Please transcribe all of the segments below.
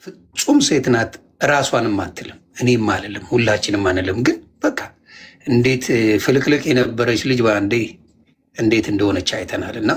ፍጹም ሴት ናት። ራሷንም አትልም፣ እኔም አልልም፣ ሁላችንም አንልም። ግን በቃ እንዴት ፍልቅልቅ የነበረች ልጅ በአንዴ እንዴት እንደሆነች አይተናል። እና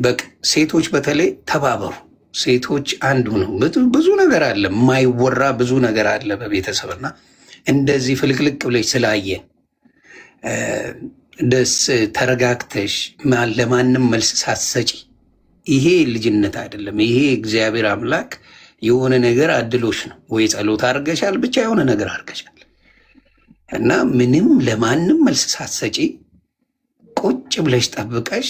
በቃ ሴቶች በተለይ ተባበሩ። ሴቶች አንዱ ነው። ብዙ ነገር አለ፣ የማይወራ ብዙ ነገር አለ በቤተሰብና እንደዚህ ፍልቅልቅ ብለሽ ስላየ ደስ ተረጋግተሽ ለማንም መልስ ሳትሰጪ፣ ይሄ ልጅነት አይደለም። ይሄ እግዚአብሔር አምላክ የሆነ ነገር አድሎሽ ነው። ወይ ጸሎት አድርገሻል፣ ብቻ የሆነ ነገር አድርገሻል እና ምንም ለማንም መልስ ሳትሰጪ ቁጭ ብለሽ ጠብቀሽ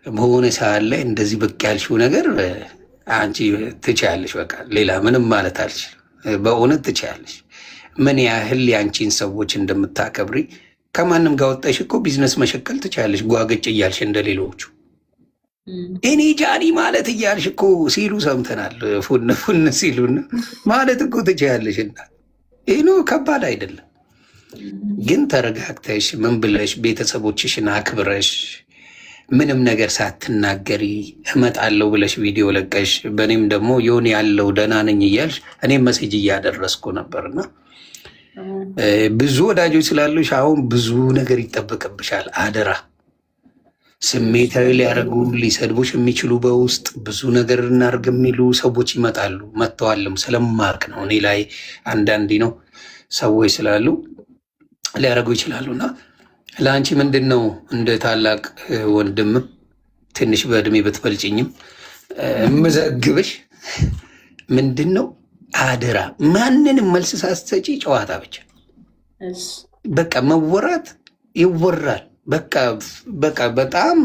በሆነ ሰዓት ላይ እንደዚህ ብቅ ያልሽው ነገር አንቺ ትችያለሽ። በቃ ሌላ ምንም ማለት አልችልም። በእውነት ትችያለሽ። ምን ያህል የአንቺን ሰዎች እንደምታከብሪ ከማንም ጋር ወጣሽ እኮ ቢዝነስ መሸቀል ትችያለሽ። ጓገጭ እያልሽ እንደሌሎቹ እኔ ጃኒ ማለት እያልሽ እኮ ሲሉ ሰምተናል። ፉን ፉን ሲሉና ማለት እኮ ትችያለሽ። እና ይህ ከባድ አይደለም። ግን ተረጋግተሽ ምን ብለሽ ቤተሰቦችሽን አክብረሽ ምንም ነገር ሳትናገሪ እመጣለሁ ብለሽ ቪዲዮ ለቀሽ፣ በእኔም ደግሞ የሆነ ያለው ደህና ነኝ እያልሽ እኔም መሴጅ እያደረስኩ ነበርና ብዙ ወዳጆች ስላሉሽ አሁን ብዙ ነገር ይጠበቅብሻል። አደራ ስሜታዊ ሊያደርጉ ሊሰድቡሽ የሚችሉ በውስጥ ብዙ ነገር እናርግ የሚሉ ሰዎች ይመጣሉ። መጥተዋልም ስለማቅ ነው። እኔ ላይ አንዳንዴ ነው ሰዎች ስላሉ ሊያደርጉ ይችላሉና ለአንቺ ምንድን ነው እንደ ታላቅ ወንድም ትንሽ በእድሜ ብትበልጭኝም የምዘግብሽ ምንድን ነው፣ አደራ ማንንም መልስ ሳትሰጪ ጨዋታ ብቻ። በቃ መወራት ይወራል። በቃ በጣም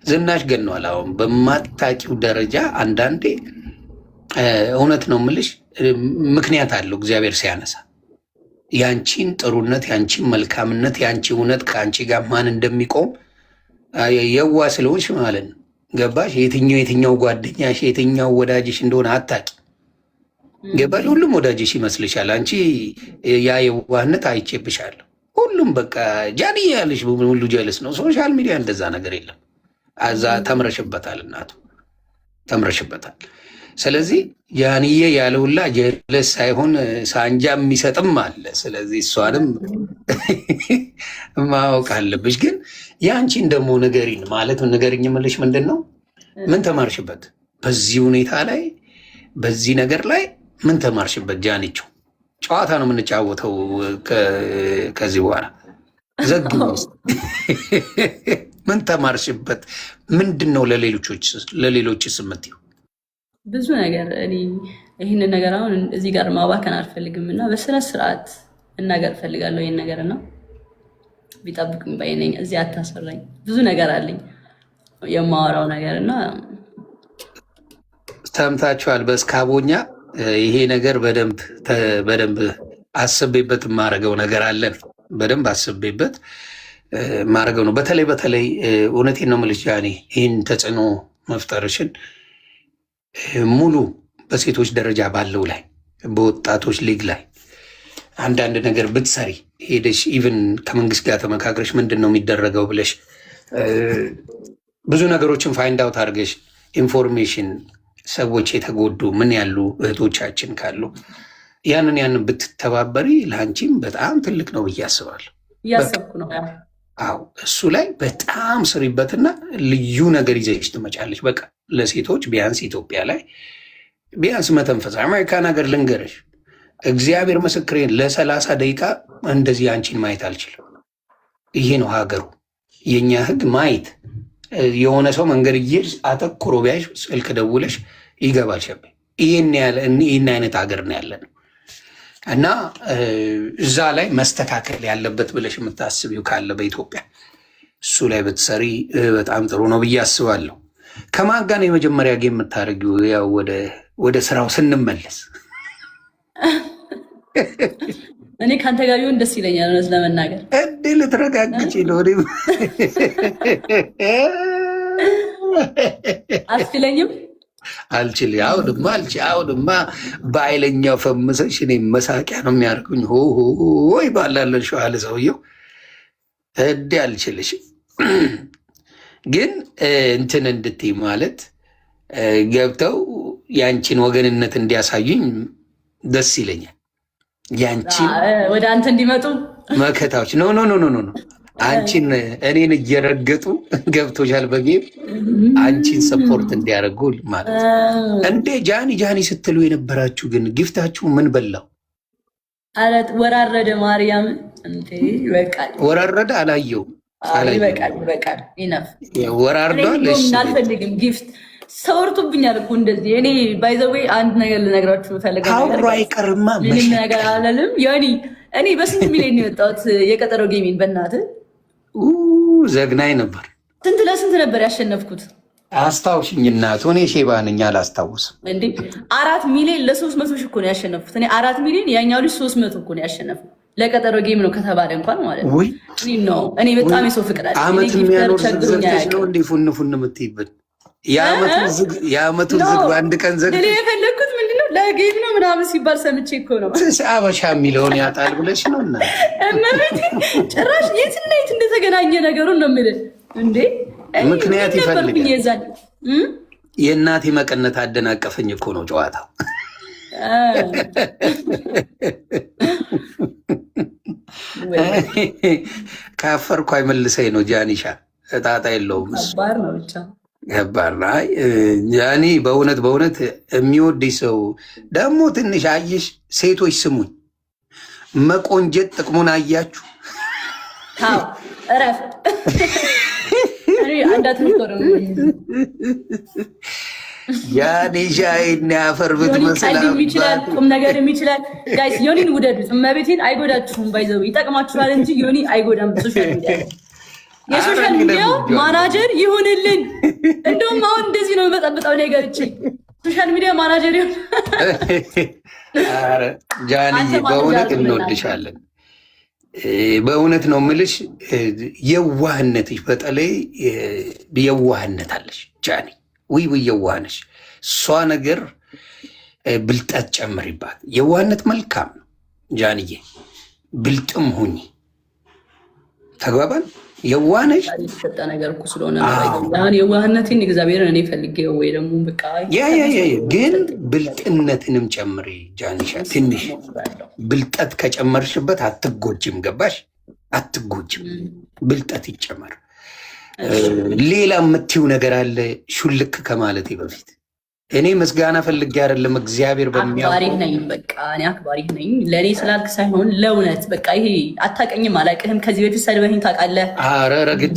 ዝናሽ ገነዋል። አሁን በማታውቂው ደረጃ አንዳንዴ እውነት ነው የምልሽ፣ ምክንያት አለው እግዚአብሔር ሲያነሳ ያንቺን ጥሩነት፣ ያንቺን መልካምነት፣ ያንቺ እውነት ከአንቺ ጋር ማን እንደሚቆም የዋ ስለሆንሽ ማለት ነው። ገባሽ? የትኛው ጓደኛሽ የትኛው ወዳጅሽ እንደሆነ አታቂ። ገባሽ? ሁሉም ወዳጅሽ ይመስልሻል። አንቺ ያ የዋህነት አይቼብሻለሁ። ሁሉም በቃ ጃኒ ያለሽ ሁሉ ጀልስ ነው። ሶሻል ሚዲያ እንደዛ ነገር የለም። አዛ ተምረሽበታል፣ እናቱ ተምረሽበታል። ስለዚህ ጃንዬ ያለውላ ጀለስ ሳይሆን ሳንጃ የሚሰጥም አለ። ስለዚህ እሷንም ማወቅ አለብሽ። ግን የአንቺን ደግሞ ንገሪን ማለት ንገሪኝ የምልሽ ምንድን ነው፣ ምን ተማርሽበት በዚህ ሁኔታ ላይ በዚህ ነገር ላይ ምን ተማርሽበት? ጃኒቸው ጨዋታ ነው የምንጫወተው ከዚህ በኋላ ዘግብ ምን ተማርሽበት? ምንድን ነው ለሌሎች ስምት ብዙ ነገር እኔ ይህንን ነገር አሁን እዚህ ጋር ማባከን አልፈልግም እና በስነ ስርዓት እናገር ፈልጋለሁ። ይህን ነገር እና ቢጠብቅም ባይነኝ እዚህ አታሰራኝ። ብዙ ነገር አለኝ የማወራው ነገር እና ሰምታችኋል። በስካቦኛ ይሄ ነገር በደንብ አስቤበት የማረገው ነገር አለን። በደንብ አስቤበት ማረገው ነው። በተለይ እውነቴን ነው የምልሽ ጃኒ፣ ይህን ተጽዕኖ መፍጠርሽን ሙሉ በሴቶች ደረጃ ባለው ላይ በወጣቶች ሊግ ላይ አንዳንድ ነገር ብትሰሪ ሄደሽ ኢቭን ከመንግስት ጋር ተመካክረሽ ምንድን ነው የሚደረገው ብለሽ ብዙ ነገሮችን ፋይንድ አውት አድርገሽ ኢንፎርሜሽን ሰዎች የተጎዱ ምን ያሉ እህቶቻችን ካሉ ያንን ብትተባበሪ ለአንቺም በጣም ትልቅ ነው ብዬ አስባለሁ። እያሰብኩ ነው። አዎ እሱ ላይ በጣም ስሪበትና ልዩ ነገር ይዘሽ ትመጫለሽ። በቃ ለሴቶች ቢያንስ ኢትዮጵያ ላይ ቢያንስ መተንፈስ። አሜሪካን ሀገር ልንገረሽ፣ እግዚአብሔር ምስክሬን ለ30 ደቂቃ እንደዚህ አንቺን ማየት አልችልም። ይሄ ነው ሀገሩ። የኛ ህግ ማየት የሆነ ሰው መንገድ እየሄድሽ አተኩሮ ቢያይሽ ስልክ ደውለሽ ይገባል። ሸቤ ይህን አይነት ሀገር ነው ያለን እና እዛ ላይ መስተካከል ያለበት ብለሽ የምታስቢው ካለ በኢትዮጵያ እሱ ላይ ብትሰሪ በጣም ጥሩ ነው ብዬ አስባለሁ። ከማን ጋር ነው የመጀመሪያ ጌም የምታደርጊው? ያው ወደ ስራው ስንመለስ እኔ ከአንተ ጋር ቢሆን ደስ ይለኛል። እውነት ለመናገር እንዴ ልትረጋግጪ ነው? አትችለኝም? አልችል አሁንማ በኃይለኛው ፈምሰሽ እኔ መሳቂያ ነው የሚያደርጉኝ። ወይ ባላለን ሸዋለ ሰውየው እዴ አልችልሽም። ግን እንትን እንድትይ ማለት ገብተው ያንቺን ወገንነት እንዲያሳዩኝ ደስ ይለኛል። ያንቺን ወደ አንተ እንዲመጡ መከታዎች ኖ ኖ ኖ ኖ ኖ አንቺን እኔን እየረገጡ ገብቶሻል። በጌም አንቺን ሰፖርት እንዲያደርጉ ማለት ነው። እንዴ ጃኒ ጃኒ ስትሉ የነበራችሁ ግን ጊፍታችሁ ምን በላው? አለት ወራረደ ማርያም እንዴ ይበቃል። ወራረደ አላየው ይበቃል ይበቃል። ኢነፍ ወራርዷል። እሺ አልፈልግም ጊፍት ሰወርቱብኛል እኮ እንደዚህ። እኔ ባይ ዘ ዌይ አንድ ነገር ልነግራችሁ ፈልጋለሁ። ካውሮ አይቀርማ ምንም ነገር አላለም። ያኒ እኔ በስንት ሚሊዮን ነው የወጣሁት የቀጠሮ ጌሚን በእናትህ ዘግናኝ ነበር። ስንት ለስንት ነበር ያሸነፍኩት? አስታውሽኝ እናቱ። እኔ ሼባ ነኝ አላስታውስም። እንዴ 4 ሚሊዮን ለ300 ሺህ እኮ ነው ያሸነፍኩት እኔ 4 ሚሊዮን፣ ያኛው ልጅ 300 እኮ ነው ያሸነፈው። ለቀጠሮ ጌም ነው ከተባለ እንኳን ማለት ነው። እኔ በጣም የሰው ፍቅር አለ። አመት የሚያኖር ዘግተሽ ነው እንዴ ፉን ፉን የምትይበት? የአመቱን ዝግ በአንድ ቀን ዘግ የፈለግኩት ምንድነው ለጌም ነው ምናምን ሲባል ሰምቼ እኮ ነው። አበሻ የሚለውን ያጣል ብለሽ ነው እና እመቤቴ ጭራሽ የትና የት እንደተገናኘ ነገሩን ነው የምልህ። እንዴ ምክንያት ይፈልጋል። የእናቴ መቀነት አደናቀፈኝ እኮ ነው ጨዋታው። ካፈርኩ አይመልሰኝ ነው ጃኒሻ። እጣጣ የለውም እሱ ነው ብቻ ገባር ላይ ያኔ በእውነት የሚወድ ሰው ደግሞ ትንሽ አየሽ። ሴቶች ስሙኝ፣ መቆንጀት ጥቅሙን አያችሁ? እረፍ ያኔ ሻይና ያፈር ብትመስል ይችላል፣ ቁም ነገርም ይችላል። ጋይስ ዮኒን ውደዱት፣ እመቤቴን አይጎዳችሁም። ባይዘው ይጠቅማችኋል እንጂ ዮኒ አይጎዳም። ሶሻል ሚዲያ የሶሻል ሚዲያው ማናጀር ይሁንልን። እንደውም አሁን እንደዚህ ነው የምበጠብጠው ነገር እቺ ሶሻል ሚዲያ ማናጀር ይሁን። ኧረ ጃኒ በእውነት እንወድሻለን። በእውነት ነው የምልሽ። የዋህነትሽ በተለይ የዋህነት አለሽ ጃኒ። ውይ የዋህነሽ እሷ ነገር ብልጠት ጨምሪባት። የዋህነት መልካም ነው ጃንዬ፣ ብልጥም ሁኚ። ተግባባን? የዋህነሽ የተሰጠ ነገር እኮ ስለሆነ አሁን የዋህነትን እግዚአብሔርን እኔ ፈልጌው ወይ ደግሞ በቃ ግን ብልጥነትንም ጨምሪ ጃኒሻ። ትንሽ ብልጠት ከጨመርሽበት አትጎጅም። ገባሽ? አትጎጅም። ብልጠት ይጨመር። ሌላ የምትይው ነገር አለ ሹልክ ከማለቴ በፊት እኔ ምስጋና ፈልጌ አይደለም። እግዚአብሔር አክባሪ ነኝ። በቃ እኔ አክባሪ ነኝ። ለእኔ ስላልክ ሳይሆን ለእውነት በቃ ይሄ አታውቀኝም፣ አላውቅህም። ከዚህ በፊት ሰድበኸኝ ታውቃለህ። ኧረ ረግጬ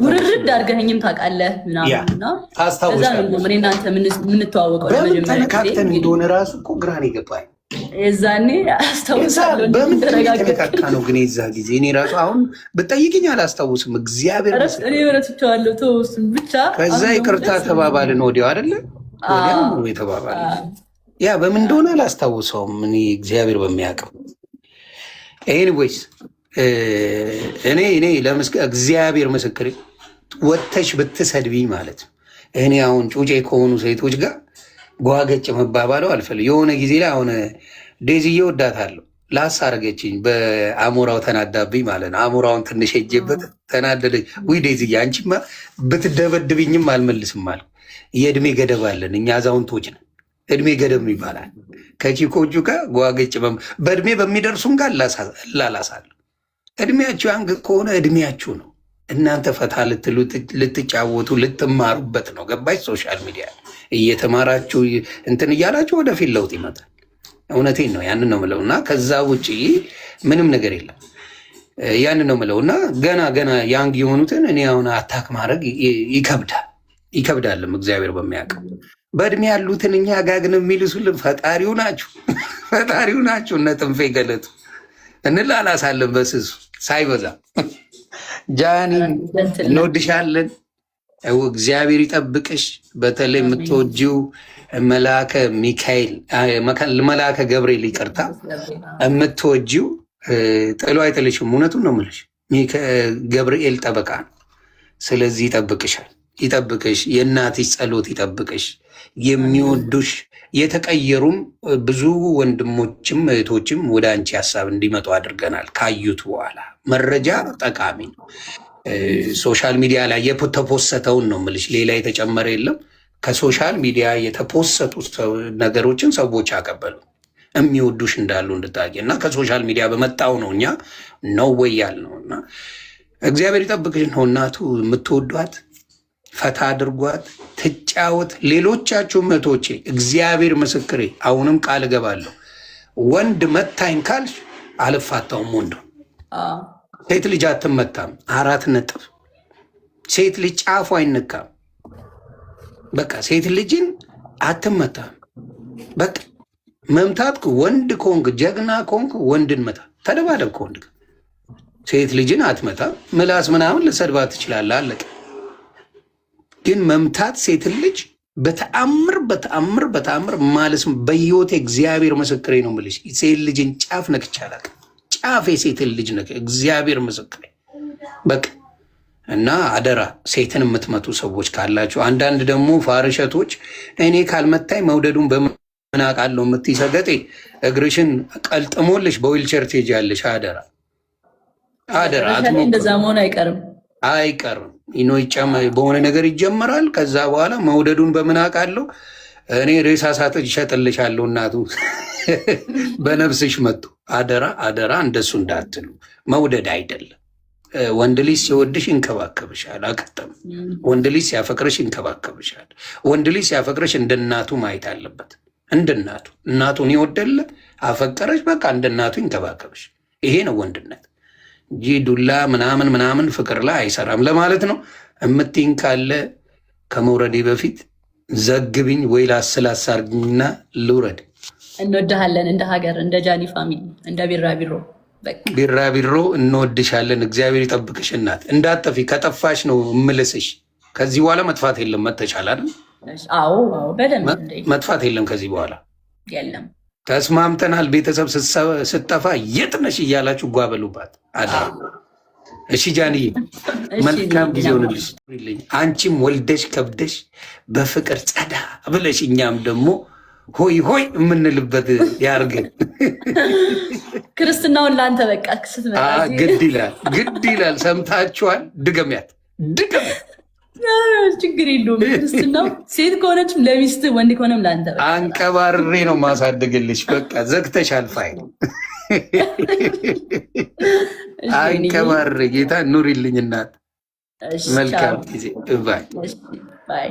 ውርርድ አድርገኸኝም ታውቃለህ ምናምን። እዛ ነው እኔ እናንተ የምንተዋወቀው። ተነካክተን እንደሆነ ራሱ እኮ ግራን ይገባል። የዛኔ አስታውሳለሁ። በምን ተነካካ ነው ግን የዛ ጊዜ እኔ ራሱ አሁን ብጠይቅኝ አላስታውስም። እግዚአብሔር እኔ ረስቼዋለሁ። ተወስን ብቻ ከዛ ይቅርታ ተባባልን ወዲያው አይደለ ወዲያው ነው የተባባለ። ያ በምን እንደሆነ አላስታውሰውም እኔ እግዚአብሔር በሚያውቀው። ኤኒዌይስ እኔ እግዚአብሔር ምስክሬ ወተሽ ብትሰድቢኝ ማለት ነው እኔ አሁን ጩጬ ከሆኑ ሴቶች ጋር ጓገጭ መባባለው አልፈልግም። የሆነ ጊዜ ላይ አሁን ዴዚዬ ወዳታለሁ ላሳረገችኝ በአሞራው ተናዳብኝ ማለት ነው። አሞራውን ትንሽ ሄጄበት ተናደደች። ውይ ዴዚዬ አንቺማ ብትደበድብኝም አልመልስም አልኩ። የእድሜ ገደብ አለን እኛ አዛውንቶች ነን። እድሜ ገደብ ይባላል። ከቺኮቹ ጋር ጓገጭ በእድሜ በሚደርሱም ጋር እላላሳለሁ። እድሜያችሁ አንግ ከሆነ እድሜያችሁ ነው። እናንተ ፈታ ልትሉ ልትጫወቱ ልትማሩበት ነው። ገባች? ሶሻል ሚዲያ እየተማራችሁ እንትን እያላችሁ ወደፊት ለውጥ ይመጣል። እውነቴን ነው። ያንን ነው ምለው እና ከዛ ውጭ ምንም ነገር የለም። ያንን ነው ምለው እና ገና ያንግ የሆኑትን እኔ አሁን አታክ ማድረግ ይከብዳልም እግዚአብሔር በሚያውቀው። በእድሜ ያሉትን እኛ ጋግን የሚልሱልን ፈጣሪው ናችሁ። እነ ጥንፌ ገለጡ እንላላሳለን በስሱ ሳይበዛ። ጃኒ እንወድሻለን። እግዚአብሔር ይጠብቅሽ። በተለይ የምትወጂው መልአከ ሚካኤል መልአከ ገብርኤል ይቅርታ፣ የምትወጂው ጥሎ አይጥልሽም። እውነቱን ነው የምልሽ። ገብርኤል ጠበቃ ነው። ስለዚህ ይጠብቅሽ። የእናትሽ ጸሎት ይጠብቅሽ። የሚወዱሽ የተቀየሩም ብዙ ወንድሞችም እህቶችም ወደ አንቺ ሀሳብ እንዲመጡ አድርገናል። ካዩት በኋላ መረጃ ጠቃሚ ነው። ሶሻል ሚዲያ ላይ የተፖሰተውን ነው የምልሽ፣ ሌላ የተጨመረ የለም። ከሶሻል ሚዲያ የተፖሰቱ ነገሮችን ሰዎች አቀበሉ የሚወዱሽ እንዳሉ እንድታቂ እና ከሶሻል ሚዲያ በመጣው ነው እኛ ነው ወይ ያልነው። እና እግዚአብሔር ይጠብቅሽ ነው እናቱ የምትወዷት ፈታ አድርጓት ትጫወት። ሌሎቻችሁ እህቶቼ እግዚአብሔር ምስክሬ አሁንም ቃል እገባለሁ ወንድ መታኝ ካልሽ አልፋታውም። ወንዱ ሴት ልጅ አትመታም። 4 ነጥብ። ሴት ልጅ ጫፉ አይነካም። በቃ ሴት ልጅን አትመታም። በቃ መምታት ወንድ ከሆንክ ጀግና ከሆንክ ወንድን መታ። ተደባደብ ከወንድ ጋር። ሴት ልጅን አትመታም። ምላስ ምናምን ልሰድባት ትችላለህ፣ አለቀ። ግን መምታት ሴትን ልጅ በተአምር ማለት በህይወት እግዚአብሔር ምስክሬ ነው የምልሽ ሴት ልጅን ጫፍ ነክቼ አላውቅም። ጫፍ የሴትን ልጅ ነክ እግዚአብሔር ምስክሬ። በቃ እና አደራ ሴትን የምትመቱ ሰዎች ካላችሁ፣ አንዳንድ ደግሞ ፋርሸቶች እኔ ካልመታኝ መውደዱን በምን አውቃለሁ የምትይ ሰገጤ እግርሽን ቀልጥሞልሽ በዊልቸር ትሄጃለሽ። አደራ አደራ። እንደዛ መሆን አይቀርም አይቀርም በሆነ ነገር ይጀመራል። ከዛ በኋላ መውደዱን በምን አውቃለሁ እኔ ሬሳ ሳጥን ይሸጥልሻለሁ እናቱ በነፍስሽ መጡ። አደራ አደራ፣ እንደሱ እንዳትሉ። መውደድ አይደለም። ወንድ ልጅ ሲወድሽ ይንከባከብሻል። አከተም። ወንድ ልጅ ሲያፈቅርሽ ይንከባከብሻል። ወንድ ልጅ ሲያፈቅርሽ እንደ እናቱ ማየት አለበት። እንደ እናቱ እናቱን ይወደለ አፈቀረሽ፣ በቃ እንደ እናቱ ይንከባከብሽ። ይሄ ነው ወንድነት እንጂ ዱላ ምናምን ፍቅር ላይ አይሰራም ለማለት ነው። እምትይኝ ካለ ከመውረዴ በፊት ዘግብኝ ወይ ላስላሳ አርግኝና ልውረድ። እንወድሃለን እንደ ሀገር፣ እንደ ጃኒ ፋሚሊ፣ እንደ ቢራቢሮ ቢራቢሮ እንወድሻለን። እግዚአብሔር ይጠብቅሽ እናት፣ እንዳጠፊ። ከጠፋሽ ነው እምልስሽ። ከዚህ በኋላ መጥፋት የለም። መተቻል አይደል? አዎ በደንብ መጥፋት የለም ከዚህ በኋላ የለም። ተስማምተናል። ቤተሰብ ስጠፋ የት ነሽ እያላችሁ ጓበሉባት። አደራ። እሺ ጃንዬ፣ መልካም ጊዜ ሆንልሽ። አንቺም ወልደሽ ከብደሽ በፍቅር ጸዳ ብለሽ እኛም ደግሞ ሆይ ሆይ የምንልበት ያርገን። ክርስትናውን ለአንተ በቃ ስትመጣ ግድ ይላል። ሰምታችኋል? ድገሚያት። ችግር የለውም። ክርስትናው ሴት ከሆነችም ለሚስት፣ ወንድ ከሆነም ለአንተ በቃ አንቀባሬ ነው ማሳደግልሽ። በቃ ዘግተሻል ፋይል። አንቀባሬ ጌታ ኑሪልኝ እናት። መልካም ጊዜ ባይ።